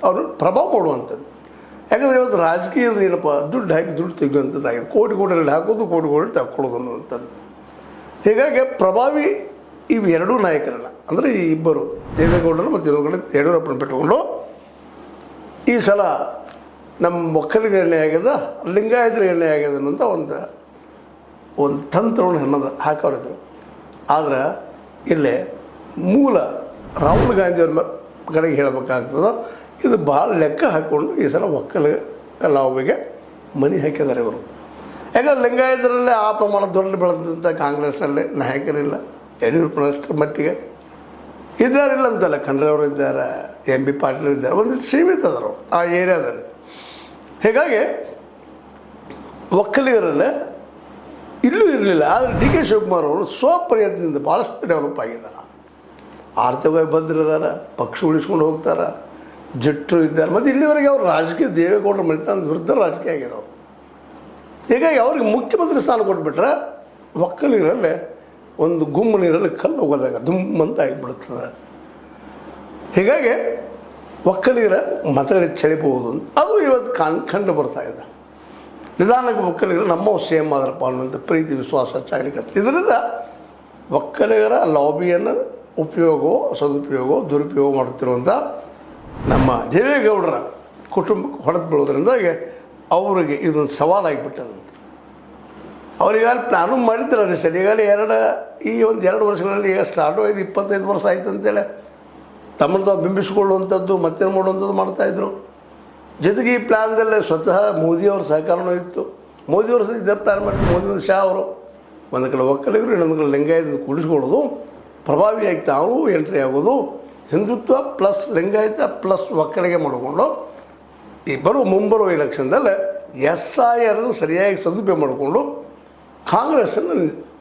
ಅವರು ಪ್ರಭಾವ ಮಾಡುವಂಥದ್ದು. ಯಾಕಂದರೆ ಇವತ್ತು ರಾಜಕೀಯದ ಏನಪ್ಪ, ದುಡ್ಡು ಹಾಕಿ ದುಡ್ಡು ತೆಗೆಯುವಂಥದ್ದಾಗಿದೆ. ಕೋಟಿ ಕೋಟಿಯಲ್ಲಿ ಹಾಕೋದು, ಕೋಟಿ ಕೋಟಿ ತಕ್ಕೊಳ್ಳೋದು ಅನ್ನುವಂಥದ್ದು. ಹೀಗಾಗಿ ಪ್ರಭಾವಿ ಇವು ಎರಡೂ ನಾಯಕರಲ್ಲ, ಅಂದರೆ ಈ ಇಬ್ಬರು ದೇವೇಗೌಡರು ಮತ್ತು ಯಡಿಯೂರಪ್ಪನ ಬಿಟ್ಟುಕೊಂಡು ಈ ಸಲ ನಮ್ಮ ಒಕ್ಕಲಿಗರ ಎಣ್ಣೆ ಆಗ್ಯದ, ಲಿಂಗಾಯತರ ಎಣ್ಣೆ ಆಗ್ಯದ ಅನ್ನೋಂಥ ಒಂದು ತಂತ್ರವನ್ನು ಅನ್ನೋದು ಹಾಕೋರಿದ್ರು. ಆದ್ರೆ ಇಲ್ಲೇ ಮೂಲ ರಾಹುಲ್ ಗಾಂಧಿಯವ್ರ ಕಡೆಗೆ ಹೇಳಬೇಕಾಗ್ತದೆ, ಇದು ಭಾಳ ಲೆಕ್ಕ ಹಾಕ್ಕೊಂಡು ಈ ಸಲ ಒಕ್ಕಲಿಗ ಮನೆ ಹಾಕಿದ್ದಾರೆ ಇವರು. ಯಾಕಂದ್ರೆ ಲಿಂಗಾಯತರಲ್ಲೇ ಆ ಪ್ರಮಾಣ ದೊಡ್ಡ ಬೆಳೆದಂಥ ಕಾಂಗ್ರೆಸ್ನಲ್ಲಿ ನಾಯಕರಿಲ್ಲ. ಯಡಿಯೂರಪ್ಪನಷ್ಟರ ಮಟ್ಟಿಗೆ ಇದ್ದಾರಿಲ್ಲ ಅಂತಲ್ಲ, ಖಂಡ್ರೆಯವರು ಇದ್ದಾರೆ, MB ಪಾಟೀಲ್ ಇದ್ದಾರೆ, ಒಂದಿಷ್ಟು ಸೀಮಿತ ಅದರು ಆ ಏರಿಯಾದಲ್ಲಿ. ಹೀಗಾಗಿ ಒಕ್ಕಲಿಗರಲ್ಲೇ ಇಲ್ಲೂ ಇರಲಿಲ್ಲ. ಆದರೆ DK ಶಿವಕುಮಾರ್ ಅವರು ಸ್ವಪ್ರಯತ್ನದಿಂದ ಭಾಳಷ್ಟು ಡೆವಲಪ್ ಆಗಿದ್ದಾರೆ. ಆರ್ಥಿಕವಾಗಿ ಬದ್ಧರಿದ್ದಾರೆ, ಪಕ್ಷ ಉಳಿಸ್ಕೊಂಡು ಹೋಗ್ತಾರೆ, ಜಟ್ರು ಇದ್ದಾರೆ. ಮತ್ತು ಇಲ್ಲಿವರೆಗೆ ಅವರು ರಾಜಕೀಯ ದೇವೇಗೌಡರ ಮನೆತನದ ವಿರುದ್ಧ ರಾಜಕೀಯ ಆಗಿದ್ದವರು. ಹೀಗಾಗಿ ಅವ್ರಿಗೆ ಮುಖ್ಯಮಂತ್ರಿ ಸ್ಥಾನ ಕೊಟ್ಬಿಟ್ರೆ ಒಕ್ಕಲಿಗರಲ್ಲೇ ಒಂದು ಗುಮ್ಮ ನೀರಲ್ಲಿ ಕಲ್ಲು ಹೋಗೋದಾಗ ದುಮ್ಮಂತ ಆಗಿಬಿಡುತ್ತದೆ. ಹೀಗಾಗಿ ಒಕ್ಕಲಿಗರ ಮತಗಳಿಗೆ ಚಳಿಬಹುದು ಅದು ಇವತ್ತು ಕಂಡು ಬರ್ತಾ ಇದೆ. ನಿಧಾನಕ್ಕೆ ಒಕ್ಕಲಿಗರು ನಮ್ಮ ಸೇಮ್ ಆದ್ರಪ್ಪ ಅನ್ನುವಂಥ ಪ್ರೀತಿ ವಿಶ್ವಾಸ ಚಾಲಿಕತ್ತೆ. ಇದರಿಂದ ಒಕ್ಕಲಿಗರ ಲಾಬಿಯನ್ನು ಉಪಯೋಗವೋ ಸದುಪಯೋಗವೋ ದುರುಪಯೋಗ ಮಾಡುತ್ತಿರುವಂಥ ನಮ್ಮ ದೇವೇಗೌಡರ ಕುಟುಂಬಕ್ಕೆ ಹೊಡೆದು ಬೀಳೋದ್ರಿಂದಾಗಿ ಅವರಿಗೆ ಇದೊಂದು ಸವಾಲಾಗಿಬಿಟ್ಟದಂತೆ. ಅವ್ರಿಗಾಗಲೇ ಪ್ಲಾನು ಮಾಡಿದ್ರು ಅದೇ ಸರಿ. ಈಗಾಗಲೇ ಈ ಒಂದು 2 ವರ್ಷಗಳಲ್ಲಿ ಈಗ ಸ್ಟಾರ್ಟು 25 ವರ್ಷ ಆಯ್ತು ಅಂತೇಳಿ ತಮ್ಮನ್ನು ತಾವು ಬಿಂಬಿಸ್ಕೊಳ್ಳುವಂಥದ್ದು ಮತ್ತೇನು ಮಾಡುವಂಥದ್ದು ಮಾಡ್ತಾಯಿದ್ರು. ಜೊತೆಗೆ ಈ ಪ್ಲ್ಯಾನ್ದಲ್ಲೇ ಸ್ವತಃ ಮೋದಿಯವ್ರ ಸಹಕಾರನೂ ಇತ್ತು. ಮೋದಿಯವರು ಸಹ ಇದೇ ಪ್ಲ್ಯಾನ್ ಮಾಡಿದ್ರು. ಮೋದಿ ಶಾ ಅವರು ಒಂದು ಕಡೆ ಒಕ್ಕಲಿಗರು, ಇನ್ನೊಂದು ಕಡೆ ಲಿಂಗಾಯತ ಕೂಡಿಸ್ಕೊಳ್ಳೋದು, ಪ್ರಭಾವಿಯಾಗಿ ತಾವು ಎಂಟ್ರಿ ಆಗೋದು, ಹಿಂದುತ್ವ ಪ್ಲಸ್ ಲಿಂಗಾಯತ ಪ್ಲಸ್ ಒಕ್ಕಲಿಗೆ ಮಾಡಿಕೊಂಡು ಇಬ್ಬರು ಮುಂಬರುವ ಎಲೆಕ್ಷನ್ದಲ್ಲೇ SIR ಸರಿಯಾಗಿ ಸದುಪಯೋಗ ಮಾಡಿಕೊಂಡು ಕಾಂಗ್ರೆಸ್ಸನ್ನು